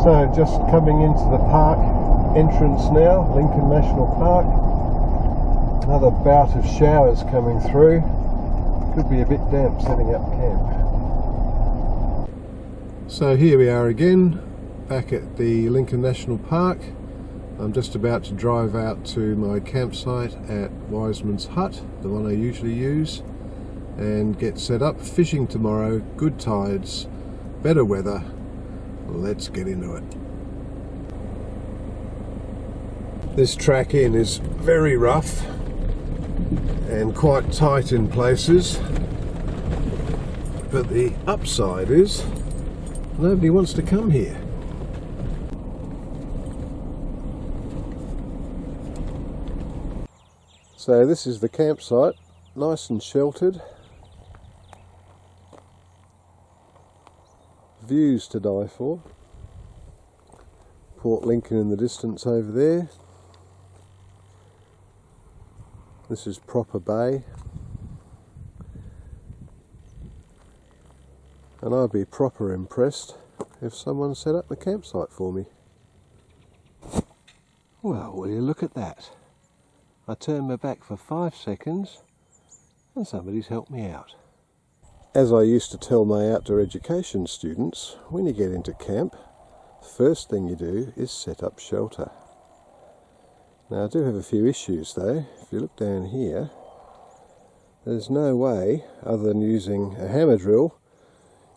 So just coming into the park entrance now, Lincoln National Park. Another bout of showers coming through. Could be a bit damp setting up camp. So here we are again, back at the Lincoln National Park. I'm just about to drive out to my campsite at Wiseman's Hut, the one I usually use, and get set up. Fishing tomorrow, good tides, better weather. Let's get into it. This track in is very rough and quite tight in places, but the upside is nobody wants to come here. So this is the campsite, nice and sheltered. Views to die for. Port Lincoln in the distance over there. This is Proper Bay. And I'd be proper impressed if someone set up the campsite for me. Well, will you look at that? I turned my back for 5 seconds and somebody's helped me out. As I used to tell my outdoor education students, when you get into camp, the first thing you do is set up shelter. Now I do have a few issues though. If you look down here, there's no way, other than using a hammer drill,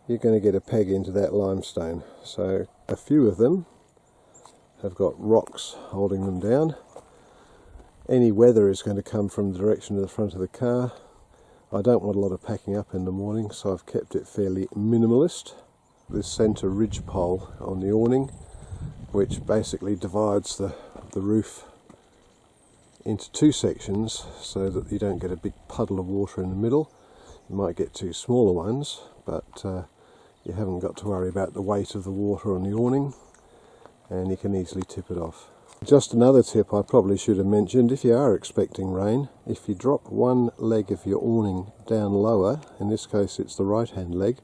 you're going to get a peg into that limestone. So a few of them have got rocks holding them down. Any weather is going to come from the direction of the front of the car. I don't want a lot of packing up in the morning, so I've kept it fairly minimalist. This centre ridge pole on the awning, which basically divides the roof into 2 sections so that you don't get a big puddle of water in the middle. You might get 2 smaller ones, but you haven't got to worry about the weight of the water on the awning, and you can easily tip it off. Just another tip I probably should have mentioned: if you are expecting rain, if you drop one leg of your awning down lower, in this case it's the right hand leg,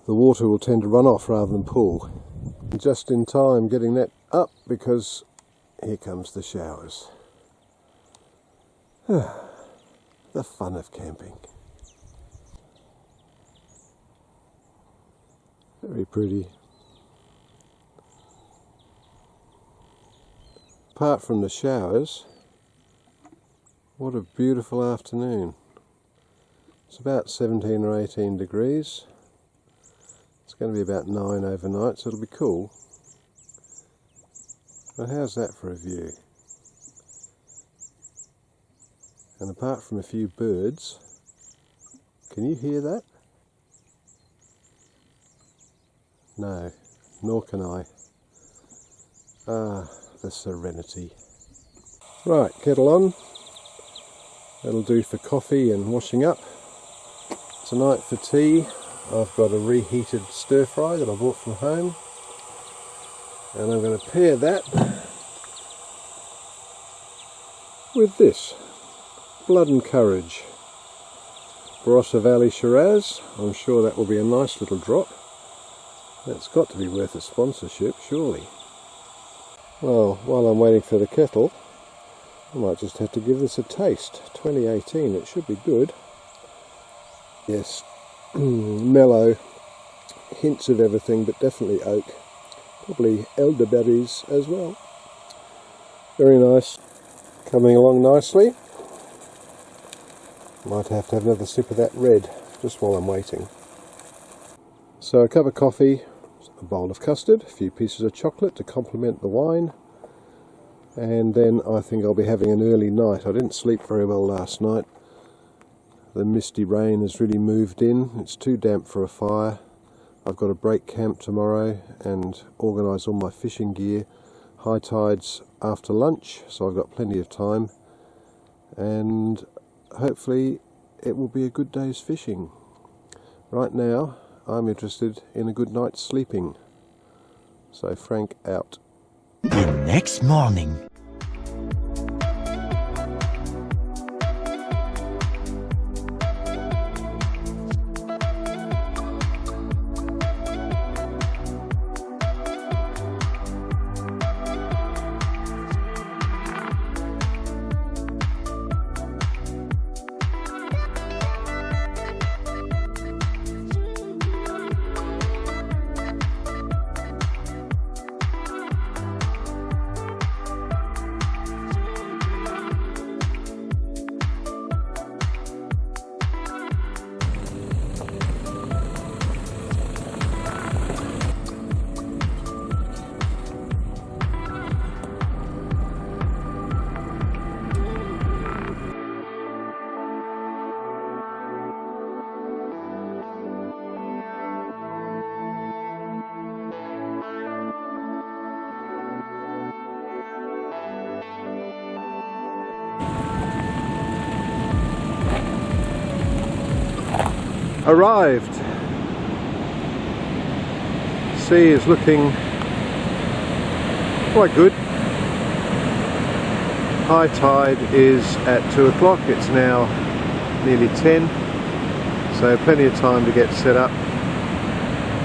the water will tend to run off rather than pool. Just in time getting that up, because here comes the showers. The fun of camping. Very pretty. Apart from the showers, what a beautiful afternoon. It's about 17 or 18 degrees. It's going to be about 9 overnight, so it'll be cool. But how's that for a view? And apart from a few birds, can you hear that? No, nor can I. Ah, the serenity. Right, kettle on. That'll do for coffee and washing up. Tonight for tea, I've got a reheated stir fry that I bought from home, and I'm going to pair that with this Blood and Courage Barossa Valley Shiraz. I'm sure that will be a nice little drop. That's got to be worth a sponsorship, surely. Well, while I'm waiting for the kettle, I might just have to give this a taste. 2018, it should be good. Yes, mellow, hints of everything, but definitely oak. Probably elderberries as well. Very nice. Coming along nicely. Might have to have another sip of that red, just while I'm waiting. So a cup of coffee, a bowl of custard, a few pieces of chocolate to complement the wine, and then I think I'll be having an early night. I didn't sleep very well last night. The misty rain has really moved in. It's too damp for a fire. I've got to break camp tomorrow and organise all my fishing gear. High tides after lunch, so I've got plenty of time, and hopefully it will be a good day's fishing. Right now I'm interested in a good night's sleeping. So Frank out. The next morning. arrived. Sea is looking quite good. High tide is at 2 o'clock. It's now nearly 10, so plenty of time to get set up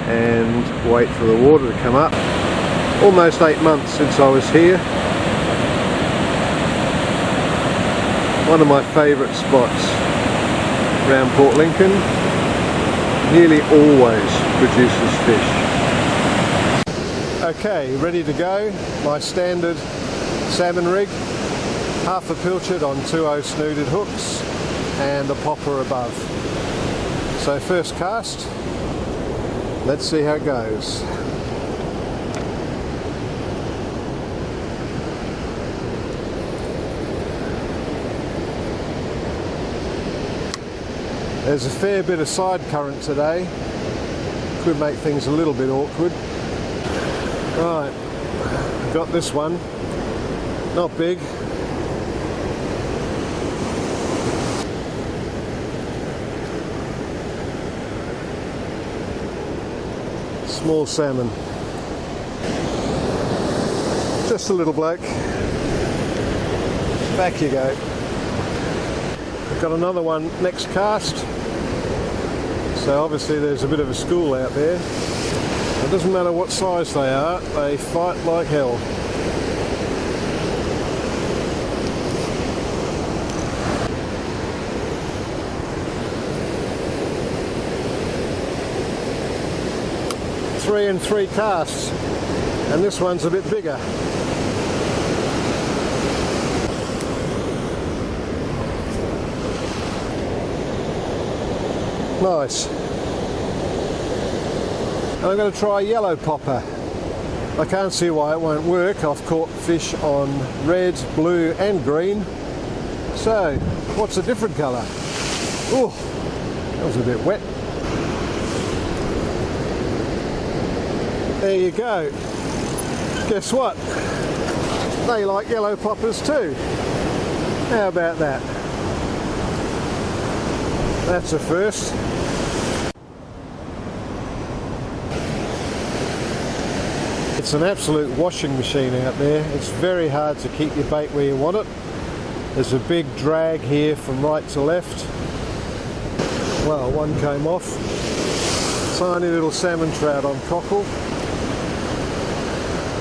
and wait for the water to come up. Almost 8 months since I was here. One of my favourite spots around Port Lincoln. Nearly always produces fish. Okay, ready to go. My standard salmon rig. Half a pilchard on 2/0 snooded hooks and a popper above. So first cast. Let's see how it goes. There's a fair bit of side current today. Could make things a little bit awkward. Right, got this one. Not big. Small salmon. Just a little bloke. Back you go. I've got another one next cast. So obviously there's a bit of a school out there. It doesn't matter what size they are, they fight like hell. Three and 3 casts, and this one's a bit bigger. Nice. I'm going to try yellow popper. I can't see why it won't work. I've caught fish on red, blue and green. So, what's a different colour? Oh, that was a bit wet. There you go. Guess what? They like yellow poppers too. How about that? That's a first. It's an absolute washing machine out there. It's very hard to keep your bait where you want it. There's a big drag here from right to left. Well, one came off. Tiny little salmon trout on cockle.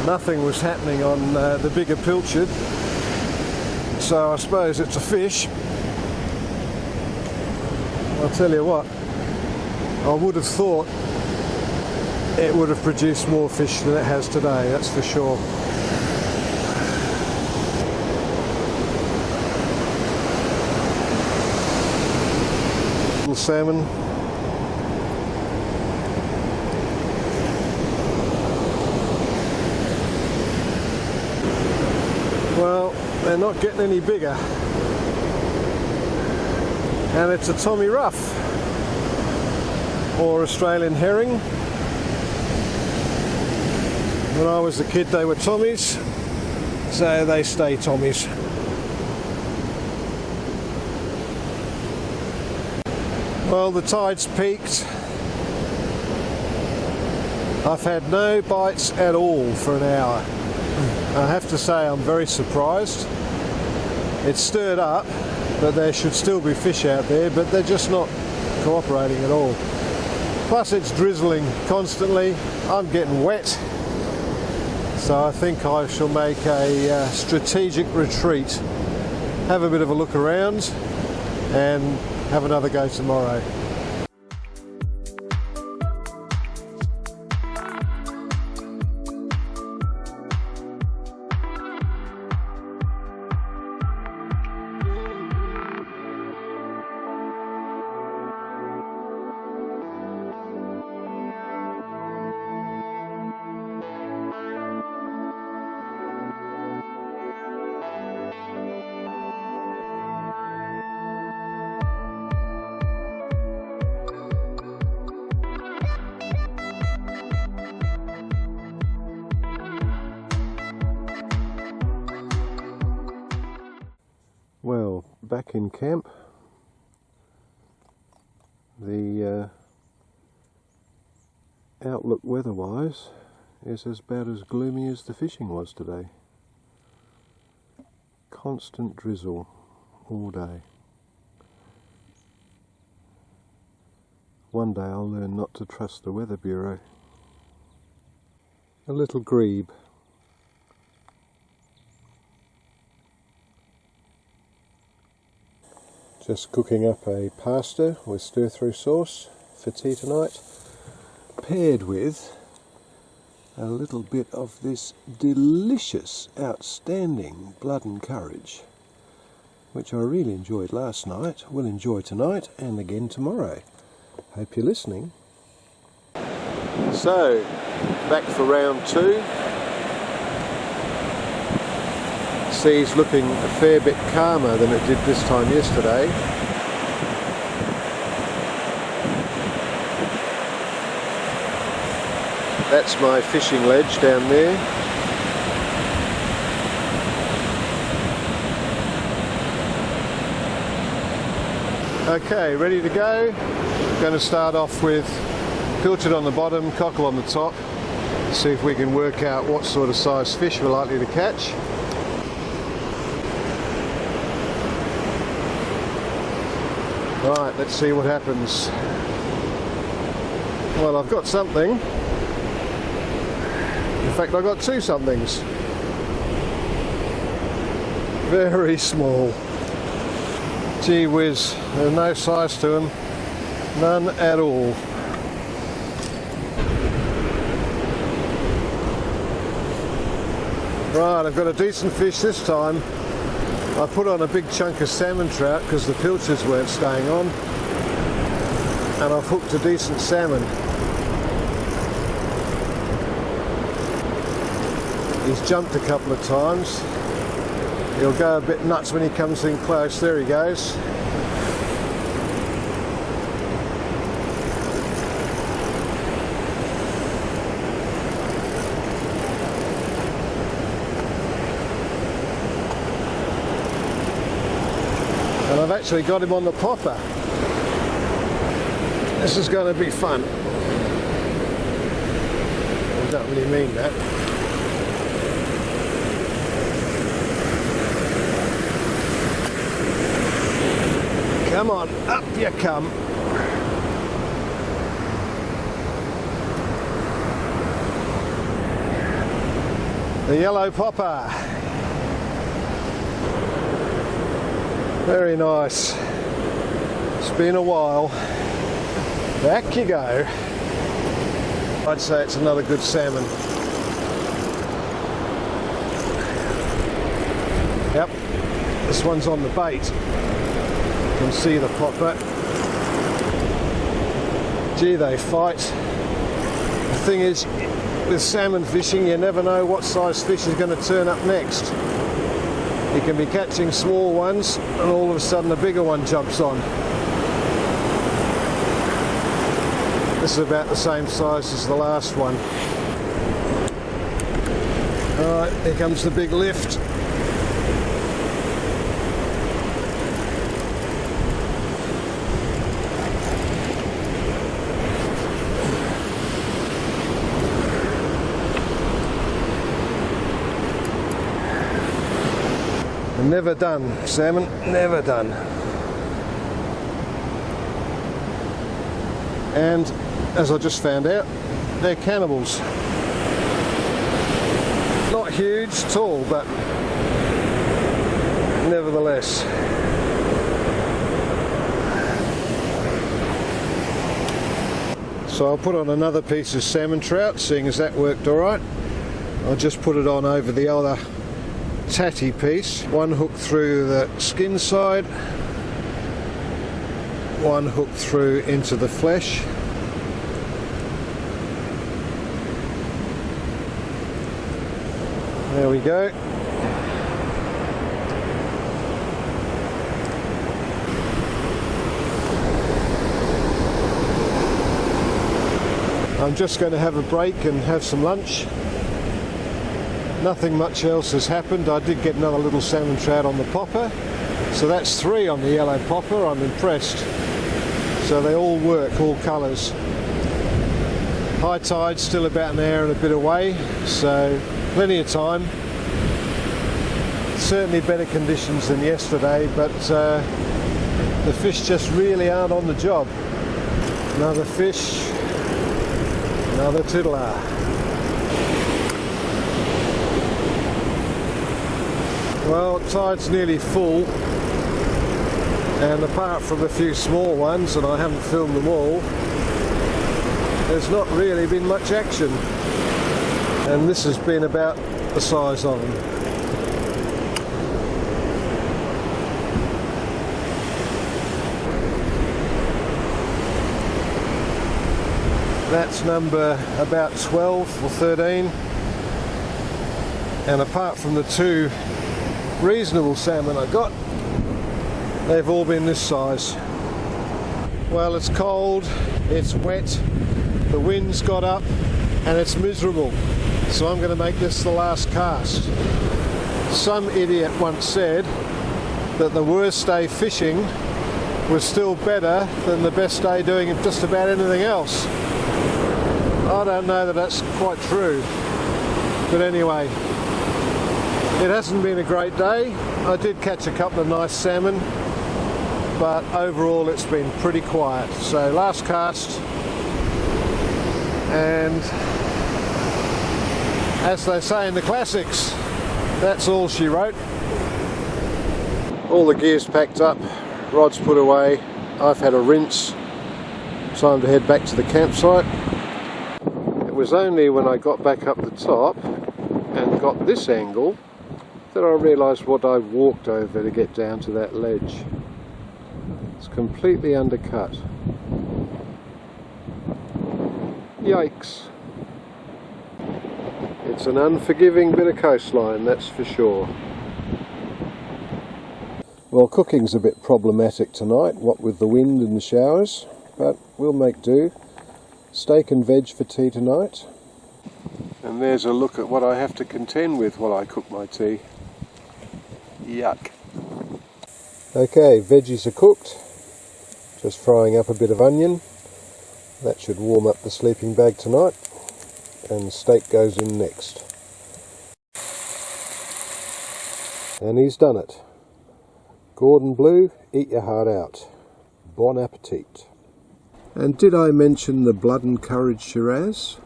Nothing was happening on the bigger pilchard, so I suppose it's a fish. I'll tell you what, I would have thought it would have produced more fish than it has today, that's for sure. Little salmon. Well, they're not getting any bigger. And it's a Tommy Ruff, or Australian herring. When I was a kid they were Tommies, so they stay Tommies. Well, the tide's peaked. I've had no bites at all for an hour. I have to say I'm very surprised. It's stirred up, but there should still be fish out there, but they're just not cooperating at all. Plus it's drizzling constantly. I'm getting wet, so I think I shall make a strategic retreat, have a bit of a look around and have another go tomorrow. Well, back in camp. The outlook weather-wise is about as gloomy as the fishing was today. Constant drizzle all day. One day I'll learn not to trust the Weather Bureau. A little grebe. Just cooking up a pasta with stir-through sauce for tea tonight, paired with a little bit of this delicious, outstanding blood and courage, which I really enjoyed last night, will enjoy tonight and again tomorrow. Hope you're listening. So, back for round 2. Sea's looking a fair bit calmer than it did this time yesterday. That's my fishing ledge down there. Okay, ready to go. Going to start off with pilchard on the bottom, cockle on the top. See if we can work out what sort of size fish we're likely to catch. Right, let's see what happens. Well, I've got something. In fact, I've got 2 somethings. Very small. Gee whiz, there's no size to them. None at all. Right, I've got a decent fish this time. I put on a big chunk of salmon trout because the pilchards weren't staying on, and I've hooked a decent salmon. He's jumped a couple of times. He'll go a bit nuts when he comes in close. There he goes. And I've actually got him on the popper. This is going to be fun. I don't really mean that. Come on, up you come. The yellow popper. Very nice. It's been a while. Back you go. I'd say it's another good salmon. Yep, this one's on the bait. You can see the popper. Gee, they fight. The thing is, with salmon fishing, you never know what size fish is going to turn up next. You can be catching small ones and all of a sudden a bigger one jumps on. This is about the same size as the last one. Alright, here comes the big lift. Never done, salmon, never done. And as I just found out, they're cannibals. Not huge at all, but nevertheless. So I'll put on another piece of salmon trout, seeing as that worked alright. I'll just put it on over the other tatty piece. One hook through the skin side, one hook through into the flesh. There we go. I'm just going to have a break and have some lunch. Nothing much else has happened. I did get another little salmon trout on the popper. So that's 3 on the yellow popper. I'm impressed. So they all work, all colours. High tide still about an hour and a bit away, so plenty of time. Certainly better conditions than yesterday, but the fish just really aren't on the job. Another fish, another tiddler. Well, tide's nearly full, and apart from a few small ones, and I haven't filmed them all, there's not really been much action. And this has been about the size of them. That's number about 12 or 13. And apart from the two reasonable salmon I got, they've all been this size. Well, it's cold, it's wet, the wind's got up, and it's miserable. So I'm going to make this the last cast. Some idiot once said that the worst day fishing was still better than the best day doing just about anything else. I don't know that that's quite true, but anyway, it hasn't been a great day. I did catch a couple of nice salmon, but overall it's been pretty quiet. So last cast, and as they say in the classics, that's all she wrote. All the gear's packed up, rods put away, I've had a rinse, time to head back to the campsite. It was only when I got back up the top and got this angle that I realised what I walked over to get down to that ledge. It's completely undercut. Yikes. It's an unforgiving bit of coastline, that's for sure. Well, cooking's a bit problematic tonight, what with the wind and the showers, but we'll make do. Steak and veg for tea tonight. And there's a look at what I have to contend with while I cook my tea. Yuck. Okay, veggies are cooked. Just frying up a bit of onion. That should warm up the sleeping bag tonight. And steak goes in next. And he's done it. Gordon Blue, eat your heart out. Bon appetit. And did I mention the Blood and Courage Shiraz?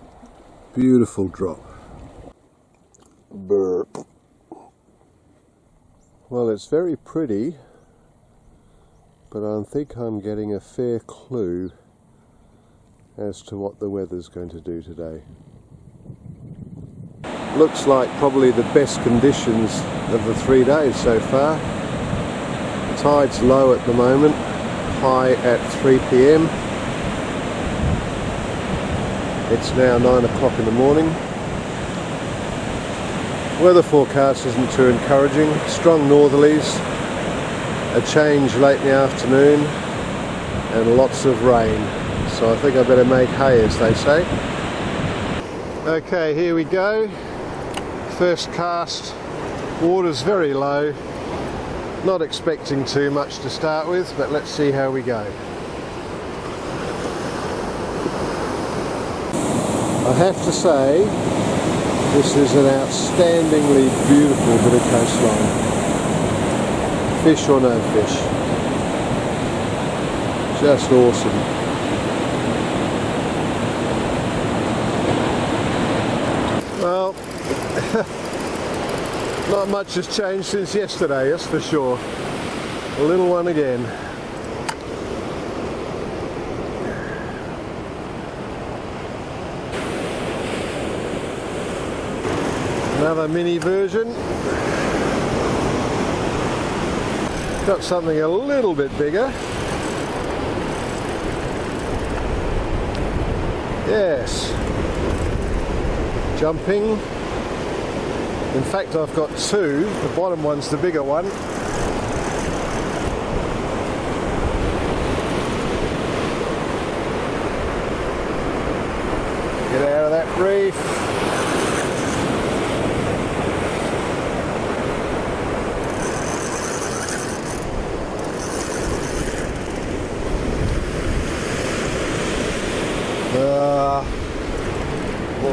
Beautiful drop. Burp. Well, it's very pretty, but I think I'm getting a fair clue as to what the weather's going to do today. Looks like probably the best conditions of the 3 days so far. Tide's low at the moment, high at 3 p.m. It's now 9 o'clock in the morning. Weather forecast isn't too encouraging. Strong northerlies, a change late in the afternoon, and lots of rain. So I think I better make hay, as they say. Okay, here we go. First cast. Water's very low. Not expecting too much to start with, but let's see how we go. I have to say, this is an outstandingly beautiful bit of coastline. Fish or no fish. Just awesome. Well, not much has changed since yesterday, that's for sure. A little one again. Another mini version. Got something a little bit bigger. Yes. Jumping. In fact, I've got two. The bottom one's the bigger one. Get out of that reef.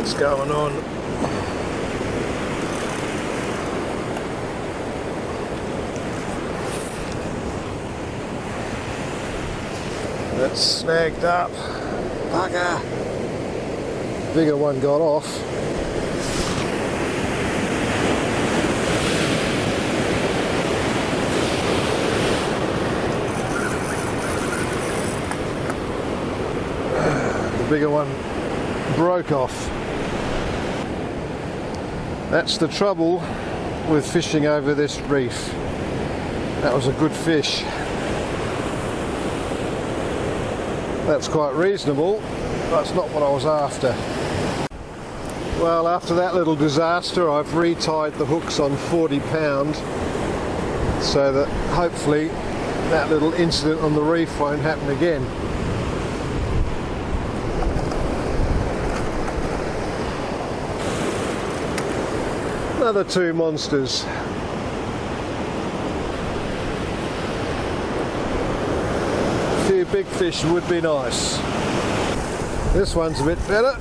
what's going on. That's snagged up. Bugger. Bigger one got off. The bigger one broke off. That's the trouble with fishing over this reef. That was a good fish. That's quite reasonable. That's not what I was after. Well, after that little disaster, I've retied the hooks on 40 pound so that hopefully that little incident on the reef won't happen again. Another two monsters. A few big fish would be nice. This one's a bit better.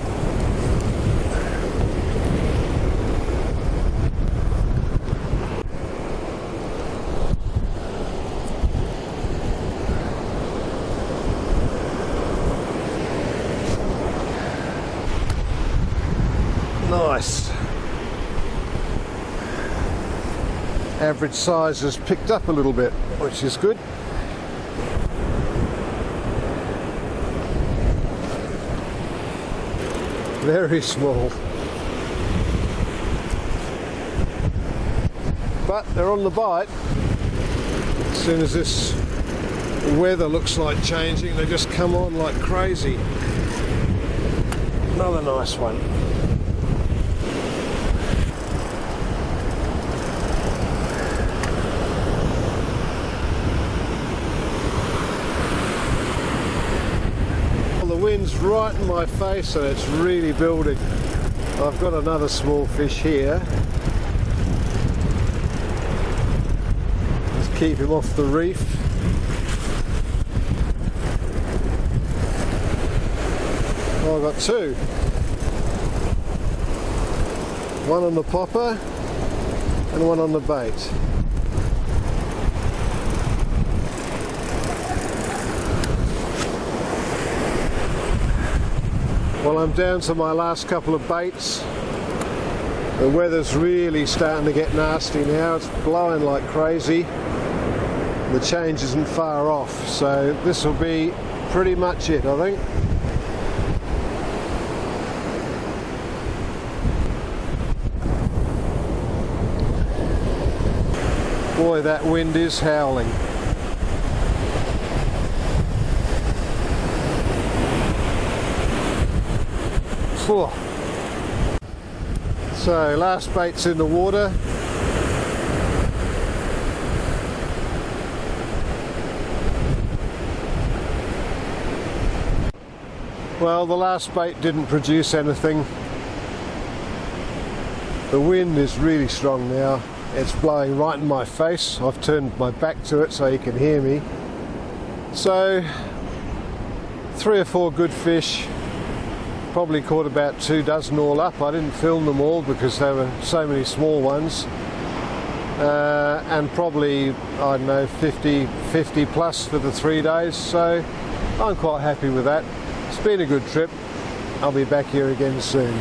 Nice. Average size has picked up a little bit, which is good. Very small. But they're on the bite. As soon as this weather looks like changing, they just come on like crazy. Another nice one. The wind's right in my face and it's really building. I've got another small fish here. Let's keep him off the reef. Oh, I've got two. One on the popper and one on the bait. Well, I'm down to my last couple of baits. The weather's really starting to get nasty now. It's blowing like crazy. The change isn't far off, so this will be pretty much it, I think. Boy, that wind is howling. So last bait's in the water. Well, the last bait didn't produce anything. The wind is really strong now. It's blowing right in my face. I've turned my back to it so you can hear me. So 3 or 4 good fish. Probably caught about 2 dozen all up. I didn't film them all because there were so many small ones. And probably, I don't know, 50 plus for the 3 days. So I'm quite happy with that. It's been a good trip. I'll be back here again soon.